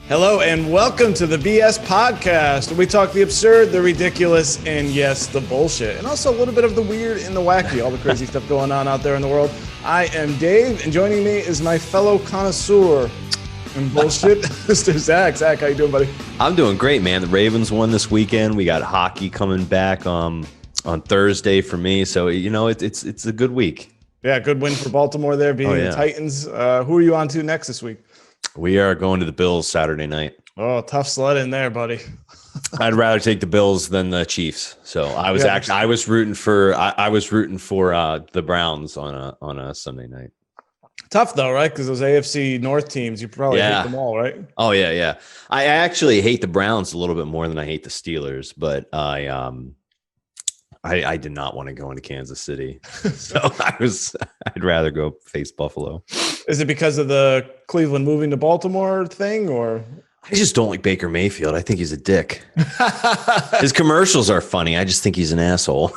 Hello and welcome to the BS Podcast, where we talk the absurd, the ridiculous, and yes, the bullshit. And also a little bit of the weird and the wacky, all the crazy stuff going on out there in the world. I am Dave, and joining me is my fellow connoisseur in bullshit, Mr. Zach. Zach, how you doing, buddy? I'm doing great, man. The Ravens won this weekend. We got hockey coming back on Thursday for me. So, you know, it's a good week. Yeah, good win for Baltimore there, beating the Titans. Who are you on to next this week? We are going to the Bills Saturday night. Oh, tough sled in there, buddy. I'd rather take the Bills than the Chiefs. So I was rooting for the Browns on a Sunday night. Tough though, right? Because those AFC North teams, you probably hate them all, right? Oh yeah. I actually hate the Browns a little bit more than I hate the Steelers, but I did not want to go into Kansas City, so I'd rather go face Buffalo. Is it because of the Cleveland moving to Baltimore thing, or? I just don't like Baker Mayfield. I think he's a dick. His commercials are funny. I just think he's an asshole.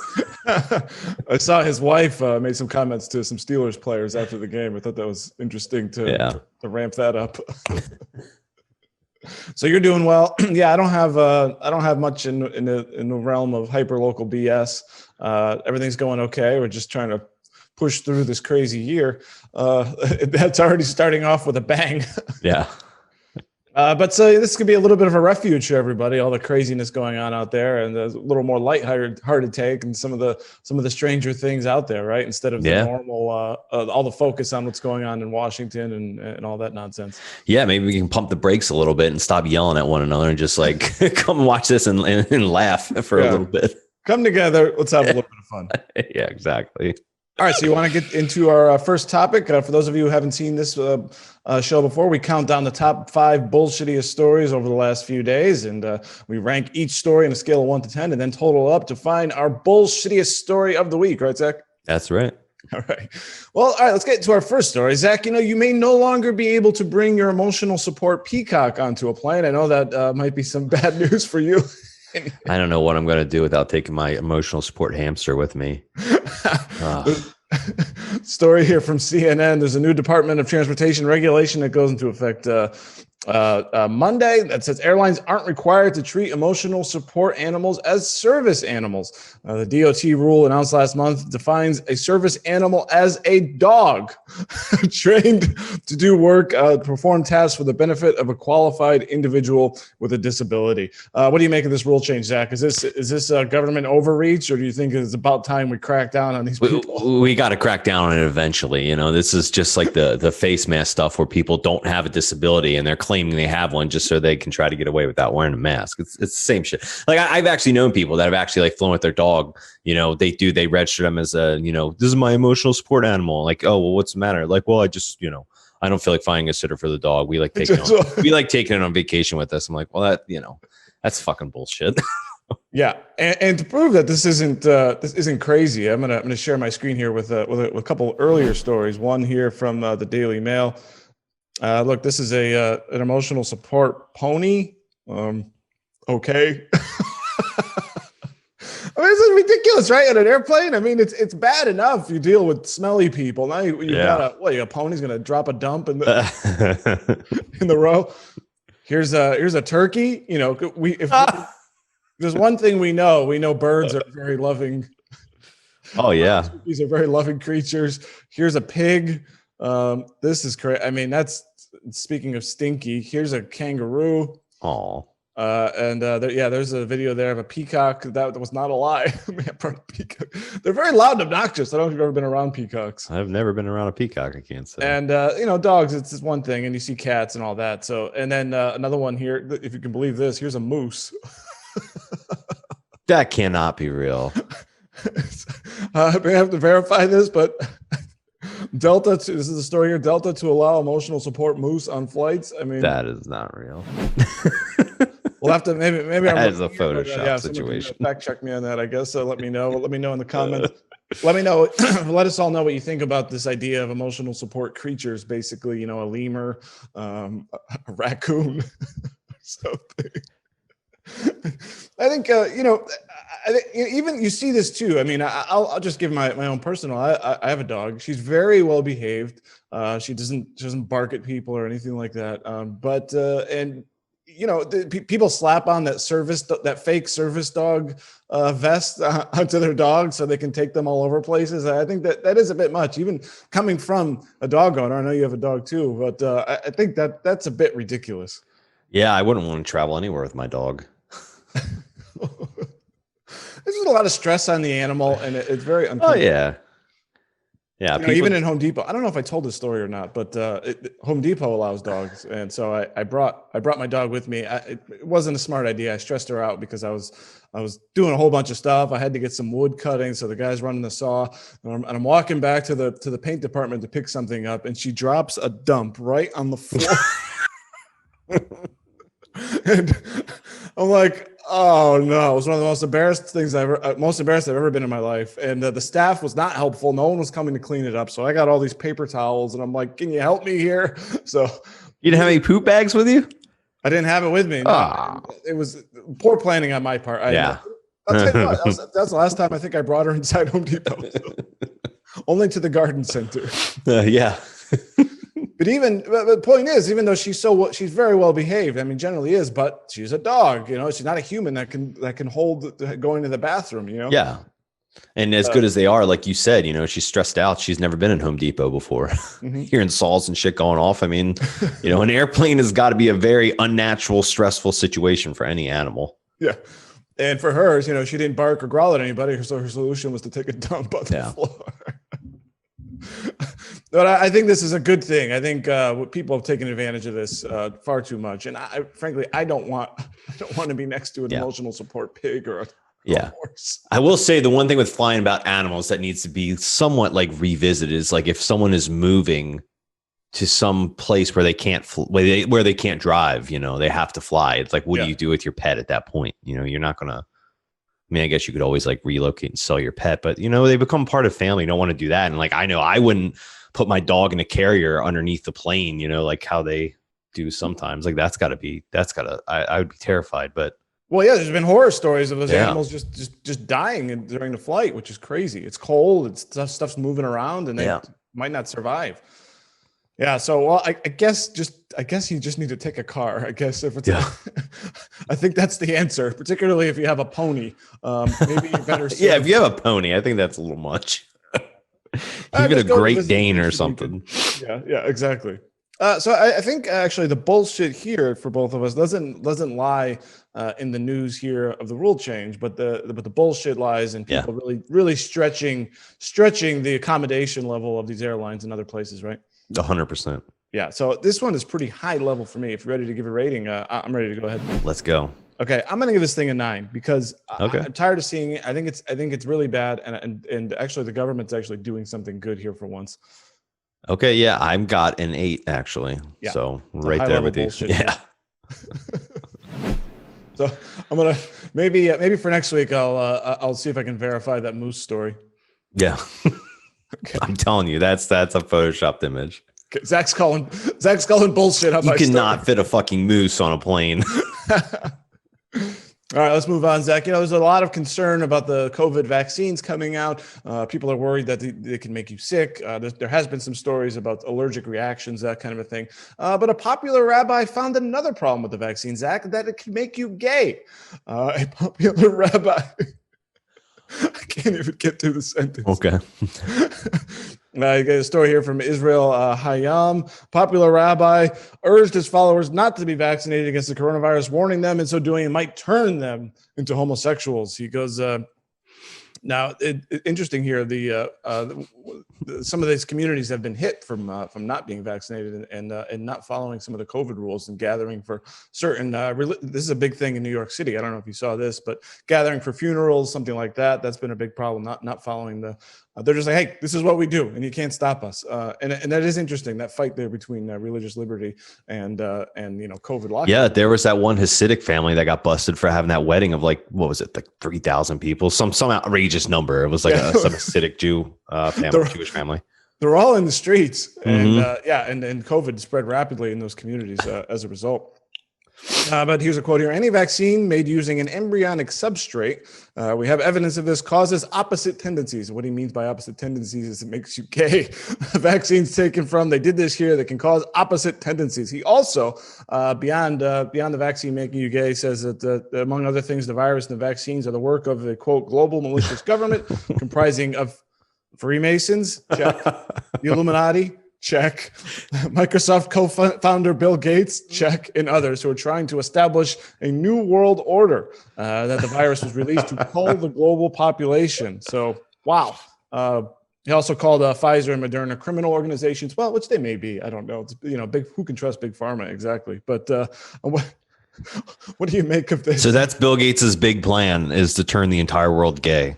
I saw his wife made some comments to some Steelers players after the game. I thought that was interesting to ramp that up. So you're doing well. Yeah, I don't have much in the realm of hyper local BS. Everything's going okay. We're just trying to push through this crazy year. That's already starting off with a bang. Yeah. But so this could be a little bit of a refuge for everybody, all the craziness going on out there, and a little more lighthearted take, and some of the stranger things out there, right? Instead of the normal, all the focus on what's going on in Washington and all that nonsense. Yeah, maybe we can pump the brakes a little bit and stop yelling at one another and just like come watch this and laugh for a little bit. Come together. Let's have a little bit of fun. Yeah, exactly. All right, so you want to get into our first topic? For those of you who haven't seen this show before, we count down the top 5 bullshittiest stories over the last few days, and we rank each story on a scale of 1 to 10, and then total up to find our bullshittiest story of the week. Right, Zach? That's right. All right. Well, all right, let's get to our first story. Zach, you may no longer be able to bring your emotional support peacock onto a plane. I know that might be some bad news for you. I don't know what I'm going to do without taking my emotional support hamster with me. Story here from CNN. There's a new Department of Transportation regulation that goes into effect Monday that says airlines aren't required to treat emotional support animals as service animals. The DOT rule announced last month defines a service animal as a dog trained to do work, perform tasks for the benefit of a qualified individual with a disability. What do you make of this rule change, Zach? Is this government overreach, or do you think it's about time we crack down on these people? We got to crack down on it eventually. This is just like the face mask stuff where people don't have a disability and they're claiming they have one just so they can try to get away without wearing a mask. It's the same shit. Like I've actually known people that have actually like flown with their dog. They register them as a, this is my emotional support animal. Like, oh, well, what's the matter? Like, well, I just, I don't feel like finding a sitter for the dog. We like taking it on vacation with us. I'm like, well, that's fucking bullshit. Yeah, and to prove that this isn't crazy, I'm gonna share my screen here with a couple earlier stories. One here from the Daily Mail. Look, this is an emotional support pony. Okay. I mean, this is ridiculous, right? On an airplane, I mean, it's bad enough you deal with smelly people. Now you got a pony's gonna drop a dump in the in the row. Here's a turkey. There's one thing we know birds are very loving. Oh yeah, these are very loving creatures. Here's a pig. This is correct. I mean, that's speaking of stinky. Here's a kangaroo. Oh. There's a video there of a peacock. That was not a lie. Peacock. They're very loud and obnoxious. I don't know if you've ever been around peacocks. I've never been around a peacock, I can't say. And dogs, it's one thing, and you see cats and all that. So, and then another one here, if you can believe this, here's a moose. That cannot be real. I have to verify this, but Delta. This is a story here. Delta to allow emotional support moose on flights. I mean, that is not real. We'll have to maybe that is a Photoshop situation. Fact check me on that, I guess. So let me know. Let me know in the comments. Let me know. Let us all know what you think about this idea of emotional support creatures. Basically, a lemur, a raccoon, something. I think even you see this too. I mean, I'll just give my own personal. I have a dog. She's very well behaved. She doesn't bark at people or anything like that. But people slap on that fake service dog vest onto their dog so they can take them all over places. I think that is a bit much, even coming from a dog owner. I know you have a dog too, but I think that's a bit ridiculous. Yeah, I wouldn't want to travel anywhere with my dog. There's a lot of stress on the animal, and it's very uncomfortable. Oh yeah. Yeah, even in Home Depot. I don't know if I told this story or not, but Home Depot allows dogs, and so I brought my dog with me. It wasn't a smart idea. I stressed her out because I was doing a whole bunch of stuff. I had to get some wood cutting, so the guy's running the saw, and I'm walking back to the paint department to pick something up, and she drops a dump right on the floor. And I'm like, oh no! It was one of the most embarrassed I've ever been in my life. And the staff was not helpful. No one was coming to clean it up. So I got all these paper towels, and I'm like, can you help me here? So you didn't have any poop bags with you? I didn't have it with me. No. It was poor planning on my part. Yeah. I'll tell you what, that's the last time I think I brought her inside Home Depot. Only to the garden center. Yeah. But the point is, even though she's very well behaved, I mean, generally is, but she's a dog, she's not a human that can hold going to the bathroom, Yeah. And as good as they are, like you said, she's stressed out. She's never been in Home Depot before. Mm-hmm. Hearing saws and shit going off. I mean, an airplane has got to be a very unnatural, stressful situation for any animal. Yeah. And for her, she didn't bark or growl at anybody. So her solution was to take a dump on the floor. But I think this is a good thing. I think people have taken advantage of this far too much, and frankly, I don't want to be next to an emotional support pig or a horse. I will say the one thing with flying about animals that needs to be somewhat like revisited is like if someone is moving to some place where they can't where they can't drive, they have to fly. It's like, what do you do with your pet at that point? You're not gonna. I mean, I guess you could always like relocate and sell your pet, but they become part of family. You don't want to do that. And like, I know I wouldn't put my dog in a carrier underneath the plane, like how they do sometimes. Like I would be terrified, but. Well, yeah, there's been horror stories of those animals just dying during the flight, which is crazy. It's cold. Stuff's moving around and they might not survive. Yeah. So, well, I guess you just need to take a car. I guess if it's, I think that's the answer, particularly if you have a pony. Maybe you better. Yeah. If you have a pony, I think that's a little much. Even a Great Dane or something. Yeah, exactly. So I think actually the bullshit here for both of us doesn't lie in the news here of the rule change, but the bullshit lies in people really stretching the accommodation level of these airlines and other places, right? 100%. Yeah. So this one is pretty high level for me. If you're ready to give a rating, I'm ready to go ahead. Let's go. Okay, I'm gonna give this thing a 9 because I'm tired of seeing it. I think it's really bad, and actually the government's actually doing something good here for once. Okay, yeah, I've got an 8 actually. Yeah. So right there with you. Yeah. So I'm gonna maybe for next week I'll see if I can verify that moose story. Yeah. Okay. I'm telling you, that's a photoshopped image. Okay. Zach's calling bullshit. You cannot fit a fucking moose on a plane. All right, let's move on, Zach. There's a lot of concern about the COVID vaccines coming out. People are worried that they can make you sick. There has been some stories about allergic reactions, that kind of a thing. But a popular rabbi found another problem with the vaccine, Zach, that it can make you gay. A popular rabbi. I can't even get through the sentence. Okay. I get a story here from Israel Hayam. Popular rabbi urged his followers not to be vaccinated against the coronavirus, warning them in so doing it might turn them into homosexuals. He goes, now, interesting here. Some of these communities have been hit from not being vaccinated and not following some of the COVID rules and gathering for certain. This is a big thing in New York City. I don't know if you saw this, but gathering for funerals, something like that. That's been a big problem. Not following the. They're just like, hey, this is what we do, and you can't stop us. And that is interesting. That fight there between religious liberty and COVID lockdown. Yeah, there was that one Hasidic family that got busted for having that wedding of like, what was it, like 3,000 people, some outrageous number. It was like some Hasidic Jew family, Jewish family. They're all in the streets, and and COVID spread rapidly in those communities as a result. But here's a quote here. Any vaccine made using an embryonic substrate, we have evidence of this, causes opposite tendencies. What he means by opposite tendencies is it makes you gay. Vaccines taken from, they did this here, that can cause opposite tendencies. He also, beyond the vaccine making you gay, says that among other things, the virus and the vaccines are the work of a, quote, global malicious government comprising of Freemasons, check. The Illuminati, check. Microsoft co-founder Bill Gates, check. And others who are trying to establish a new world order, that the virus was released to cull the global population. So, wow. He also called Pfizer and Moderna criminal organizations. Well, which they may be. I don't know. It's, big. Who can trust big pharma? Exactly. But what do you make of this? So that's Bill Gates's big plan, is to turn the entire world gay.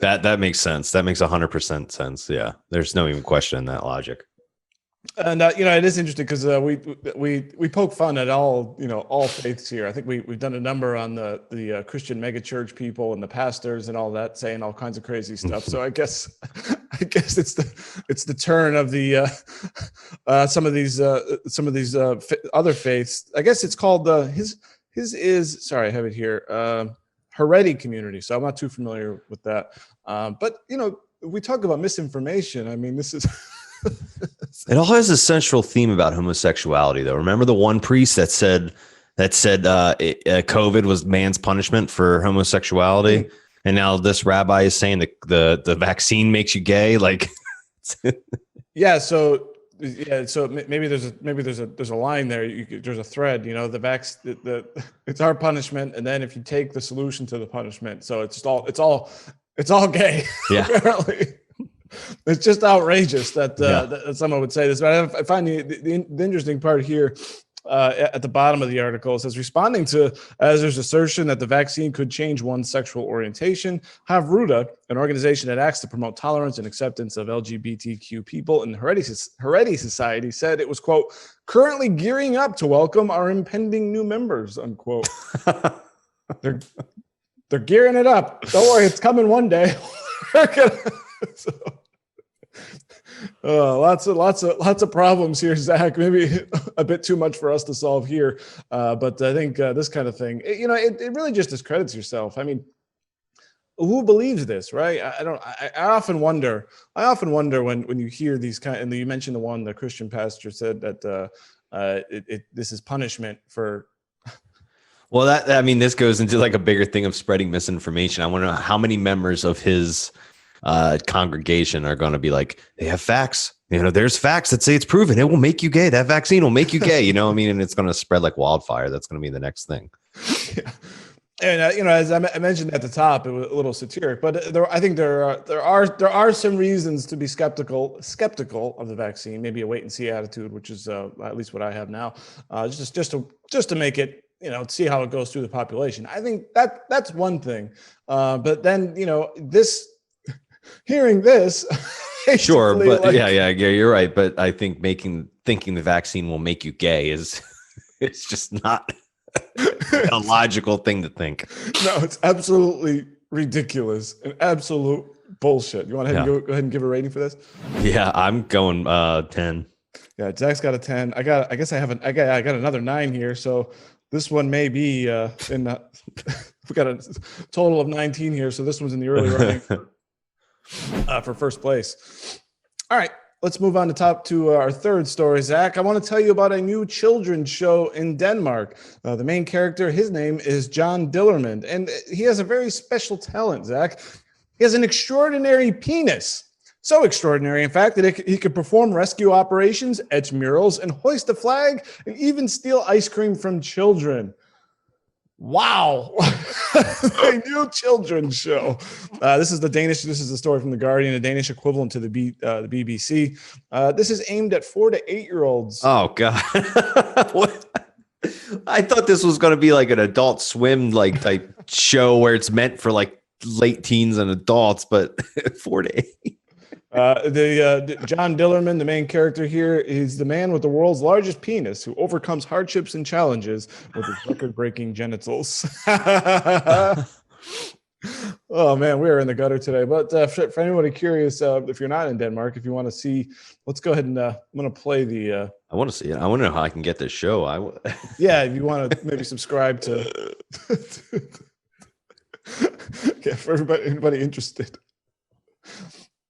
That makes sense. That makes 100% sense. Yeah, there's no even question in that logic. And it is interesting because we poke fun at all faiths here. I think we've done a number on the Christian megachurch people and the pastors and all that, saying all kinds of crazy stuff. So I guess it's the turn of the some of these other faiths. I guess it's called his is, sorry, I have it here. Haredi community. So I'm not too familiar with that. But we talk about misinformation. I mean, this is. It all has a central theme about homosexuality, though. Remember the one priest that said COVID was man's punishment for homosexuality, mm-hmm. And now this rabbi is saying the vaccine makes you gay. Like, yeah. So maybe there's a line there. There's a thread. It's our punishment, and then if you take the solution to the punishment, so it's all gay. Yeah. Apparently. It's just outrageous that someone would say this. But I find the interesting part here at the bottom of the article, it says, responding to Azar's assertion that the vaccine could change one's sexual orientation, Havruta, an organization that acts to promote tolerance and acceptance of LGBTQ people in Haredi society, said it was, quote, currently gearing up to welcome our impending new members, unquote. They're gearing it up. Don't worry, it's coming one day. Lots of problems here, Zach. Maybe a bit too much for us to solve here, but I think this kind of thing, it really just discredits yourself. I mean, who believes this, right? I often wonder when you hear these kind, and you mentioned the Christian pastor said that this is punishment for. Well, this goes into like a bigger thing of spreading misinformation. I want to know how many members of his congregation are going to be like, they have facts. There's facts that say it's proven. It will make you gay. That vaccine will make you gay. And it's going to spread like wildfire. That's going to be the next thing. Yeah. And as I mentioned at the top, it was a little satiric, but I think there are some reasons to be skeptical of the vaccine. Maybe a wait and see attitude, which is at least what I have now. Just to make it, see how it goes through the population. I think that's one thing. But then hearing this, sure, but yeah, you're right. But I think thinking the vaccine will make you gay is it's just not a logical thing to think. No, it's absolutely ridiculous and absolute bullshit. You want to go ahead and give a rating for this? Yeah, I'm going 10. Yeah, Zach's got a 10. I got another 9 here. So this one may be we got a total of 19 here. So this one's in the early running. For first place. All right, let's move on to our third story, Zach. I want to tell you about a new children's show in Denmark. The main character, his name is John Dillermand, and he has a very special talent, Zach. He has an extraordinary penis. So extraordinary, in fact, that he could perform rescue operations, etch murals, and hoist a flag, and even steal ice cream from children. Wow. A new children's show. This is the story from The Guardian, a Danish equivalent to the BBC. This is aimed at 4 to 8 year olds. Oh God. I thought this was going to be like an Adult Swim type show where it's meant for like late teens and adults, but 4 to 8. John Dillermand, the main character here, is the man with the world's largest penis who overcomes hardships and challenges with his record-breaking genitals. Oh man, we are in the gutter today. But for anybody curious, if you're not in Denmark, if you want to see, let's go ahead and I'm going to play the. I want to see it. I want to know how I can get this show. Yeah, if you want to maybe subscribe to. Yeah, for anybody interested.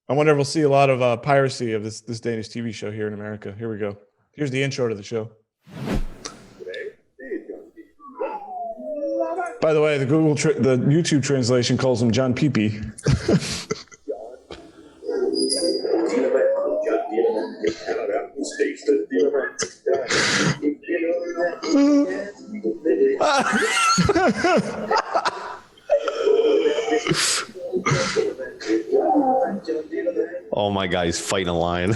I wonder if we'll see a lot of piracy of this Danish TV show here in America. Here we go. Here's the intro to the show. By the way, the YouTube translation calls him John Peepee. Oh my God, he's fighting a lion.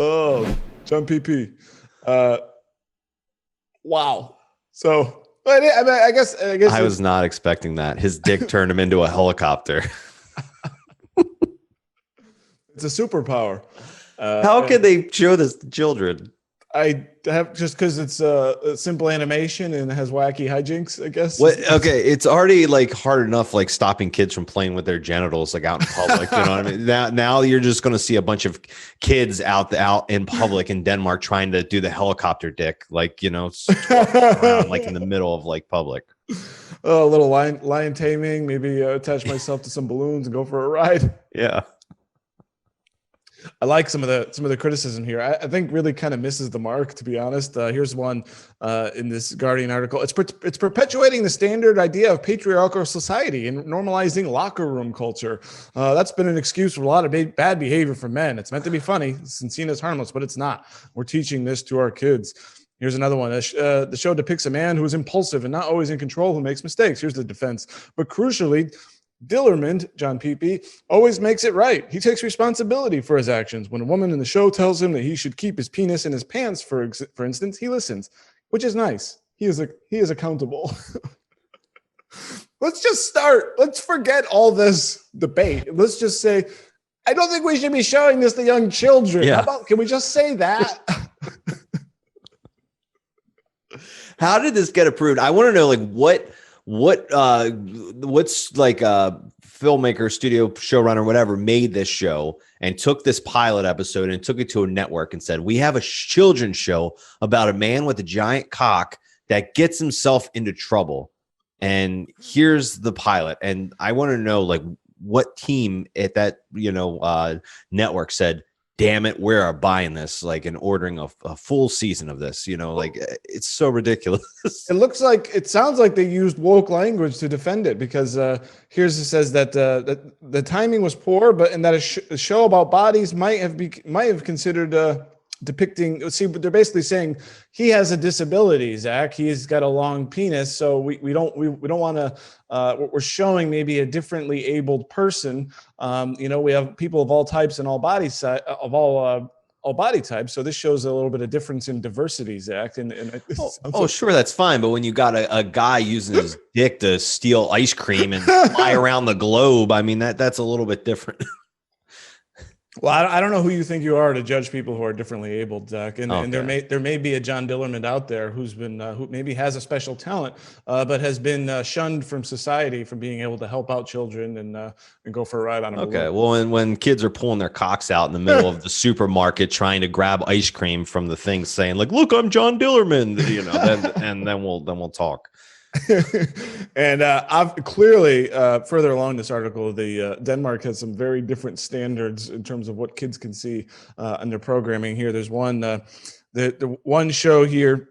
Oh, John Peepee. Wow. So, I guess I was not expecting that. His dick turned him into a helicopter. It's a superpower. How can they show this to children? I have just because it's a simple animation and it has wacky hijinks, I guess. What? Okay, it's already like hard enough, like stopping kids from playing with their genitals, like out in public. You know what I mean? Now you're just going to see a bunch of kids out in public in Denmark trying to do the helicopter dick, like around, like in the middle of like public. A little lion taming, maybe attach myself to some balloons and go for a ride. Yeah. I like some of the criticism here. I think really kind of misses the mark, to be honest. Here's one in this Guardian article. It's perpetuating the standard idea of patriarchal society and normalizing locker room culture. That's been an excuse for a lot of bad behavior from men. It's meant to be funny, it's seen as harmless, but it's not. We're teaching this to our kids. Here's another one. The show depicts a man who is impulsive and not always in control, who makes mistakes. Here's the defense. But crucially, Dillermand, John Peepee, always makes it right. He takes responsibility for his actions. When a woman in the show tells him that he should keep his penis in his pants, for instance, he listens, which is nice. He is accountable. Let's just start. Let's forget all this debate. Let's just say, I don't think we should be showing this to young children. Yeah. Can we just say that? How did this get approved? I want to know, like, what's like a filmmaker, studio showrunner, whatever, made this show and took this pilot episode and took it to a network and said, we have a children's show about a man with a giant cock that gets himself into trouble. And here's the pilot. And I want to know, like, what team at that, network said, damn it, we are buying this, like, and ordering a full season of this, like, it's so ridiculous. It sounds like they used woke language to defend it, because it says that the timing was poor, but and that a show about bodies might have considered depicting. See, but they're basically saying he has a disability, Zach. He's got a long penis, so we don't want to. We're showing maybe a differently abled person. We have people of all types and all body all body types. So this shows a little bit of difference in diversity, Zach. Sure, that's fine. But when you got a guy using his dick to steal ice cream and fly around the globe, I mean that's a little bit different. Well, I don't know who you think you are to judge people who are differently abled, Zach. And there may be a John Dillermand out there who's been who maybe has a special talent, but has been shunned from society from being able to help out children and go for a ride on a balloon. Okay, well, when kids are pulling their cocks out in the middle of the supermarket trying to grab ice cream from the thing, saying like, "Look, I'm John Dillermand," then we'll talk. And I've clearly further along this article, the Denmark has some very different standards in terms of what kids can see in their programming. Here, there's one the one show here,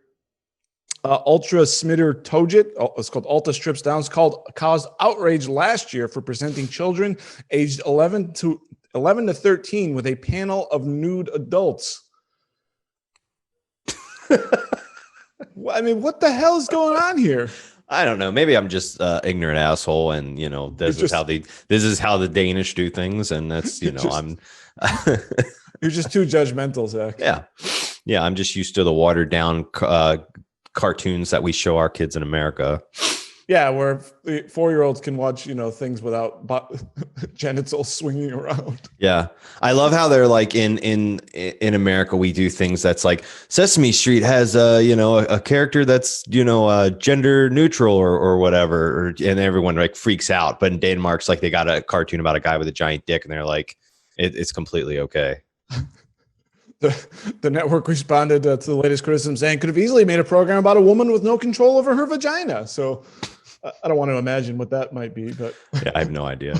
Ultra Smitter Toget. It's called Alta Strips Down. It's caused outrage last year for presenting children aged 11 to 13 with a panel of nude adults. I mean, what the hell is going on here? I don't know. Maybe I'm just ignorant asshole, and this is how the Danish do things, and that's I'm. You're just too judgmental, Zach. Yeah. I'm just used to the watered down cartoons that we show our kids in America. Yeah, where 4-year-olds can watch, things without genitals swinging around. Yeah. I love how they're like in America, we do things that's like Sesame Street has a character that's, gender neutral or whatever, and everyone like freaks out. But in Denmark's like they got a cartoon about a guy with a giant dick and they're like, it's completely okay. The network responded to the latest criticism saying could have easily made a program about a woman with no control over her vagina. So I don't want to imagine what that might be, but Yeah, I have no idea.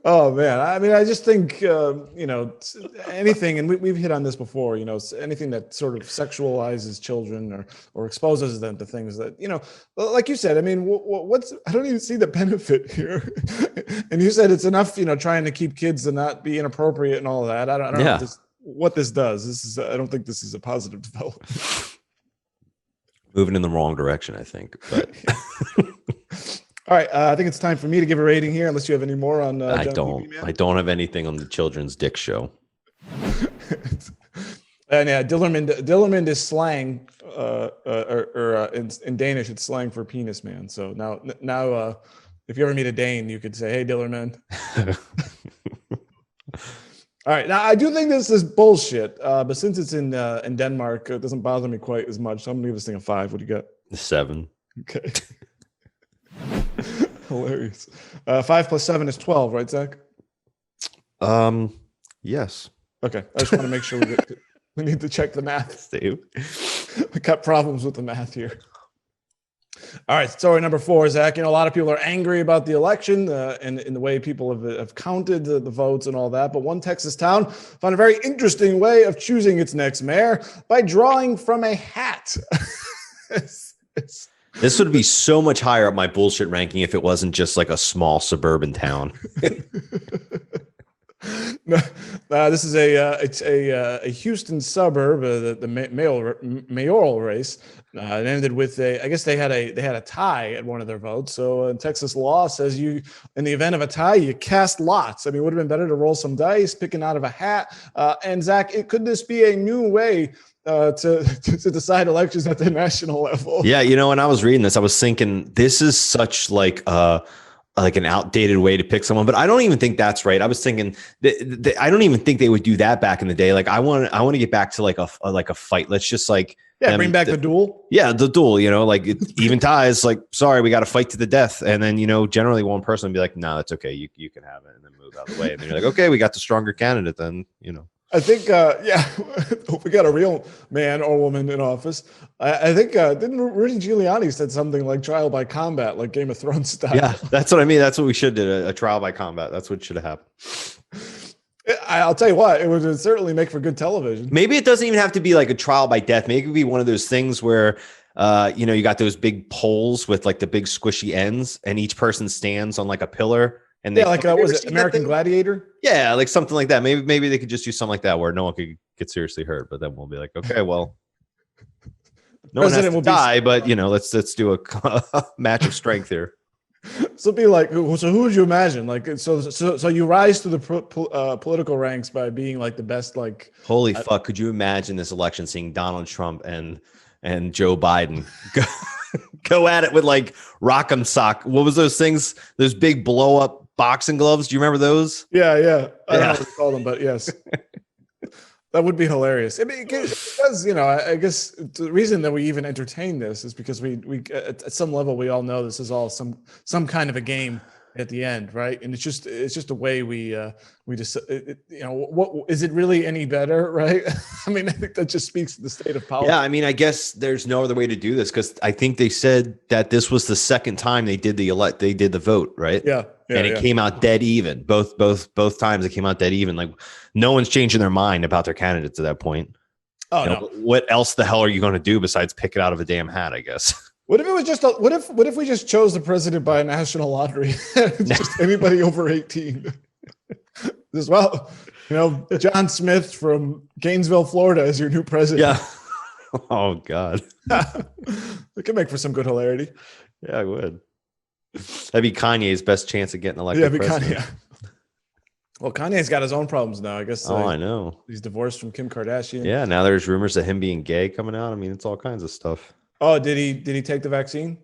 oh man, I mean, I just think anything, and we've hit on this before. Anything that sort of sexualizes children or exposes them to things that like you said. I mean, what's I don't even see the benefit here. And you said it's enough, trying to keep kids to not be inappropriate and all of that. I don't know what this does. I don't think this is a positive development. Moving in the wrong direction, I think. But all right, I think it's time for me to give a rating here, unless you have any more on. I don't have anything on the children's dick show. And yeah, Dillermand is slang, or in Danish, it's slang for penis man. So now, if you ever meet a Dane, you could say, "Hey, Dillermand." All right, now I do think this is bullshit, but since it's in Denmark, it doesn't bother me quite as much. So I'm gonna give this thing a 5. What do you got? 7. Okay. Hilarious. 5 plus 7 is 12, right, Zach? Yes. Okay. I just want to make sure we need to check the math. Steve. We got problems with the math here. All right. Story number 4, Zach. A lot of people are angry about the election and in the way people have counted the votes and all that. But one Texas town found a very interesting way of choosing its next mayor by drawing from a hat. This would be so much higher up my bullshit ranking if it wasn't just like a small suburban town. No, this is a Houston suburb. The mayoral race it ended with I guess they had a tie at one of their votes. So Texas law says in the event of a tie, you cast lots. I mean, it would have been better to roll some dice, picking out of a hat. And Zach, could this be a new way to decide elections at the national level? Yeah, when I was reading this, I was thinking this is such like an outdated way to pick someone, but I don't even think that's right. I was thinking I don't even think they would do that back in the day. Like I want to get back to like a fight. Let's just like bring back the duel. Yeah, the duel. Like even ties. Like sorry, we got to fight to the death, and then generally one person would be like, no, that's okay, you can have it, and then move out of the way, and then you're like, okay, we got the stronger candidate. Then I think, we got a real man or woman in office. I think, didn't Rudy Giuliani said something like trial by combat, like Game of Thrones style? Yeah, that's what I mean. That's what we should do, a trial by combat. That's what should have happened. I'll tell you what, it would certainly make for good television. Maybe it doesn't even have to be like a trial by death. Maybe it could be one of those things where, you got those big poles with like the big squishy ends and each person stands on like a pillar. And was it American Gladiator? Yeah, like something like that. Maybe they could just do something like that where no one could get seriously hurt, but then we'll be like, okay, well, no one has to die, but let's do a match of strength here. So be like, so who would you imagine? Like, so you rise to the political ranks by being like the best. Like, holy fuck! Could you imagine this election seeing Donald Trump and Joe Biden go at it with like rock'em sock? What was those things? Those big blow up boxing gloves. Do you remember those? Yeah. I don't know what to call them, but yes. That would be hilarious. I mean, because I guess the reason that we even entertain this is because we at some level we all know this is all some kind of a game at the end, right? And it's just a way we just what is it really any better, right? I mean, I think that just speaks to the state of politics. Yeah, I mean, I guess there's no other way to do this because I think they said that this was the second time they did the vote, right? Yeah. And it came out dead even. Both times it came out dead even. Like no one's changing their mind about their candidates at that point. Oh no. What else the hell are you going to do besides pick it out of a damn hat, I guess? What if it was just what if we just chose the president by a national lottery? Just anybody over 18. As well, John Smith from Gainesville, Florida is your new president. Yeah. Oh God. It could make for some good hilarity. Yeah, I would. That'd be Kanye's best chance of getting elected. Yeah, president. Kanye. Well, Kanye's got his own problems now, I guess. I know. He's divorced from Kim Kardashian. Yeah, now there's rumors of him being gay coming out. I mean, it's all kinds of stuff. Oh, did he take the vaccine?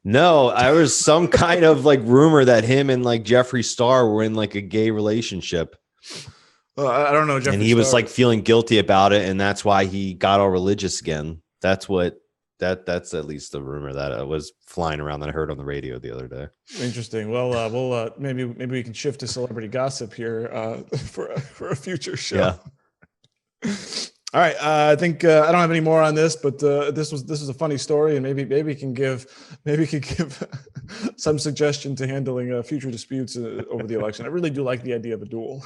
No, there was some kind of like rumor that him and like Jeffree Star were in like a gay relationship. I don't know. And he was like feeling guilty about it, and that's why he got all religious again. That's at least the rumor that was flying around that I heard on the radio the other day. Interesting. Well, we'll maybe we can shift to celebrity gossip here for a future show. Yeah. All right. I think I don't have any more on this, but this was a funny story, and maybe can give some suggestion to handling future disputes over the election. I really do like the idea of a duel.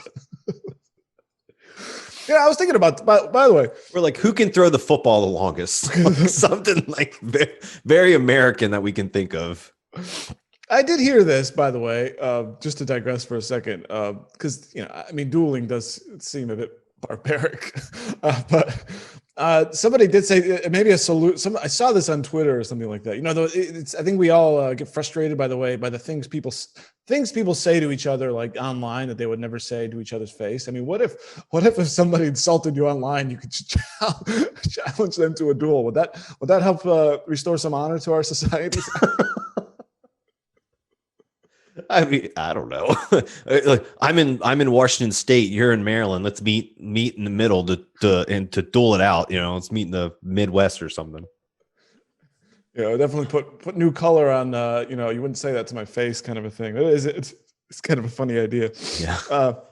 Yeah, I was thinking about. By the way, we're like, who can throw the football the longest? Like something like very, very American that we can think of. I did hear this, by the way, just to digress for a second, because I mean, dueling does seem a bit barbaric, but somebody did say maybe a salute. I saw this on Twitter or something like that. I think we all get frustrated by the things people say to each other, like online, that they would never say to each other's face. I mean, what if somebody insulted you online, you could challenge them to a duel? Would that help restore some honor to our society? I mean, I don't know. I'm in Washington State. You're in Maryland. Let's meet in the middle to duel it out. Let's meet in the Midwest or something. Yeah, definitely put new color on. You wouldn't say that to my face, kind of a thing. It's kind of a funny idea. Yeah. All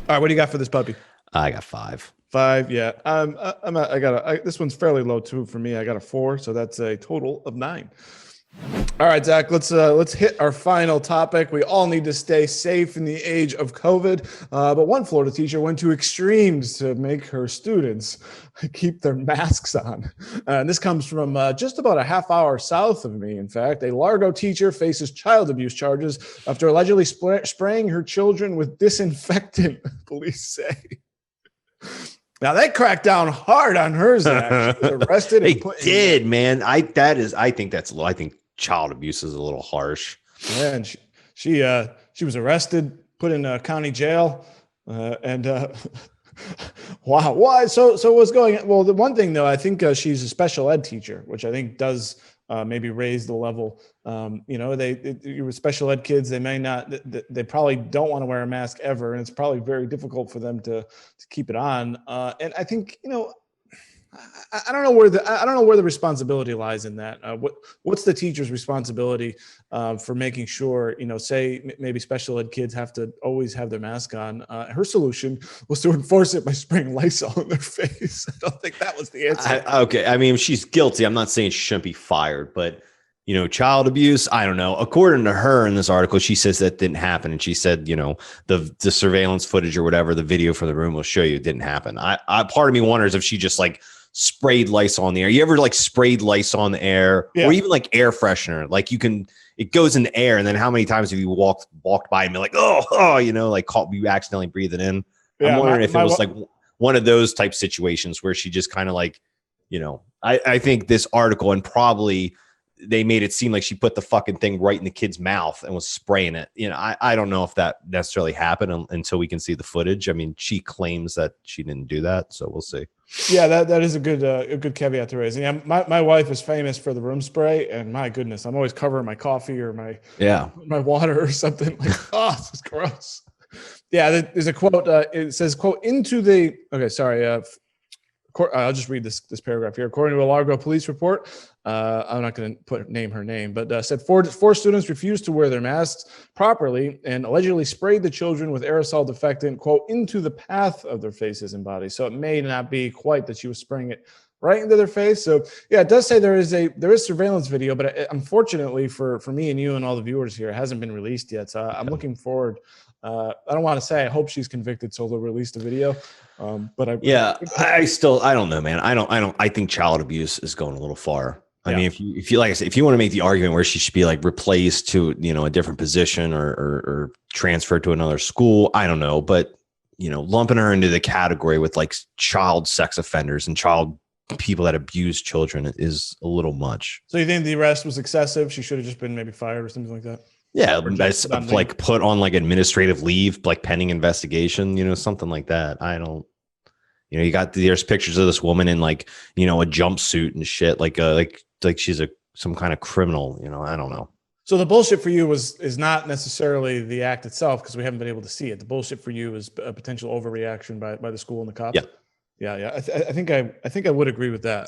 right, what do you got for this puppy? I got 5. 5, yeah. This one's fairly low too for me. I got a 4, so that's a total of 9. All right, Zach, let's hit our final topic. We all need to stay safe in the age of COVID, but one Florida teacher went to extremes to make her students keep their masks on. And this comes from just about a half hour south of me. In fact, a Largo teacher faces child abuse charges after allegedly spraying her children with disinfectant, police say. Now they cracked down hard on her, Zach. She was arrested. They did, man. I think that's low. I think child abuse is a little harsh. Yeah, and she was arrested, put in a county jail, and wow. Why? So what's going on? Well, the one thing though, I think she's a special ed teacher, which I think does maybe raise the level. You were special ed kids, they may not, they probably don't want to wear a mask ever, and it's probably very difficult for them to keep it on. And I think I don't know where the responsibility lies in that. What's the teacher's responsibility for making sure, say maybe special ed kids have to always have their mask on? Her solution was to enforce it by spraying Lysol in their face. I don't think that was the answer. Okay. I mean, she's guilty. I'm not saying she shouldn't be fired, but child abuse, I don't know. According to her in this article, she says that didn't happen. And she said, the surveillance footage or whatever, the video for the room will show you it didn't happen. I part of me wonders if she just like sprayed Lysol in the air. You ever like sprayed Lysol in the air? Yeah. Or even like air freshener? Like it goes in the air. And then how many times have you walked by and be like, like you accidentally breathe it in? Yeah, I'm wondering if it was like one of those type situations where she just kind of like, I think this article, and probably they made it seem like she put the fucking thing right in the kid's mouth and was spraying it. I don't know if that necessarily happened until we can see the footage. I mean, she claims that she didn't do that, so we'll see. Yeah, that is a good caveat to raise. And yeah, my wife is famous for the room spray, and my goodness, I'm always covering my coffee or my water or something. Like, oh, this is gross. Yeah, there's a quote. It says, "quote into the." Okay, sorry. I'll just read this paragraph here. According to a Largo police report, I'm not going to name her name, but said four students refused to wear their masks properly and allegedly sprayed the children with aerosol defectant, quote, into the path of their faces and bodies. So it may not be quite that she was spraying it right into their face. So yeah, it does say there is surveillance video, but unfortunately for me and you and all the viewers here, it hasn't been released yet. So I'm looking forward. I don't want to say I hope she's convicted, so they'll release the video. But I don't know, man. I think child abuse is going a little far. I mean, if you like I said, if you want to make the argument where she should be like replaced to, a different position or transferred to another school, I don't know. But, lumping her into the category with like child sex offenders and child people that abuse children is a little much. So you think the arrest was excessive? She should have just been maybe fired or something like that? Yeah, like put on like administrative leave, like pending investigation, something like that. I don't. there's pictures of this woman in like, a jumpsuit and shit, like she's some kind of criminal, I don't know. So the bullshit for you is not necessarily the act itself, because we haven't been able to see it. The bullshit for you is a potential overreaction by the school and the cops. Yeah. I think I would agree with that.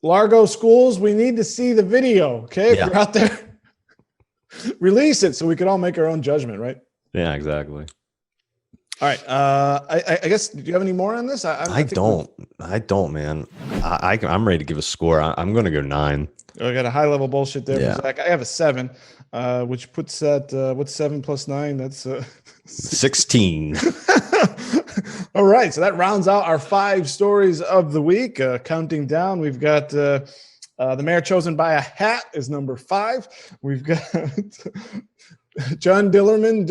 Largo schools, we need to see the video. Okay, if you're out there, release it so we can all make our own judgment, right? Yeah, exactly. All right. I guess, do you have any more on this? I don't, man. I'm ready to give a score. I'm going to go 9. I got a high level bullshit there from Zach. I have a 7, which puts that, what's 7 plus 9? That's 16. All right. So that rounds out our 5 stories of the week. Counting down, we've got the mayor chosen by a hat is number 5. We've got John Dillerman,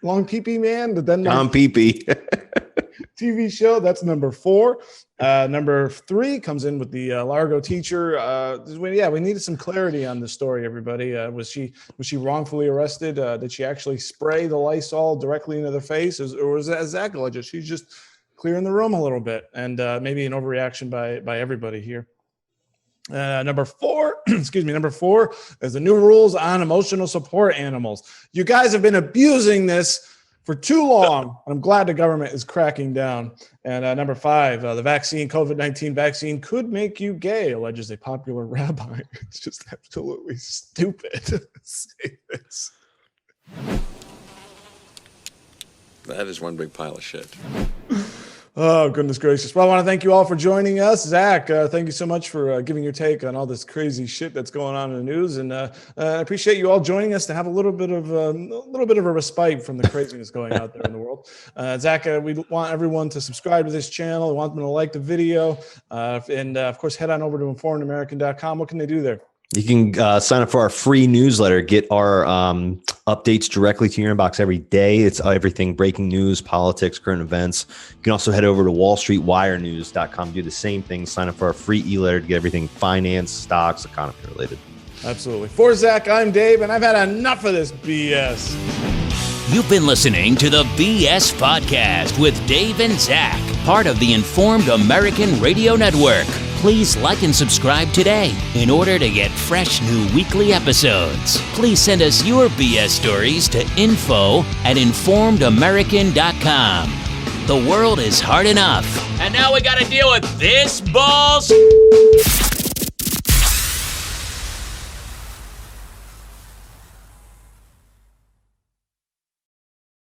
long PP man, the Denver John PP TV show. That's number 4. Number 3 comes in with the Largo teacher. We needed some clarity on the story. Everybody, was she wrongfully arrested? Did she actually spray the Lysol directly into their face, or was that, as Zach alleged, she's just clearing the room a little bit, and maybe an overreaction by everybody here. Number 4 is the new rules on emotional support animals. You guys have been abusing this for too long. I'm glad the government is cracking down. And number 5, the COVID-19 vaccine could make you gay, alleges a popular rabbi. It's just absolutely stupid to say this. That is one big pile of shit. Oh, goodness gracious. Well, I want to thank you all for joining us. Zach, thank you so much for giving your take on all this crazy shit that's going on in the news. And I appreciate you all joining us to have a little bit of a respite from the craziness going out there in the world. Zach, we want everyone to subscribe to this channel. We want them to like the video. And of course, head on over to informedamerican.com. What can they do there? You can sign up for our free newsletter, get our updates directly to your inbox every day. It's everything breaking news, politics, current events. You can also head over to wallstreetwirenews.com, do the same thing, sign up for our free e-letter to get everything finance, stocks, economy related. Absolutely. For Zach, I'm Dave, and I've had enough of this BS. You've been listening to the BS Podcast with Dave and Zach, part of the Informed American Radio Network. Please like and subscribe today in order to get fresh new weekly episodes. Please send us your BS stories to info@informedamerican.com. The world is hard enough, and now we gotta deal with this bullshit.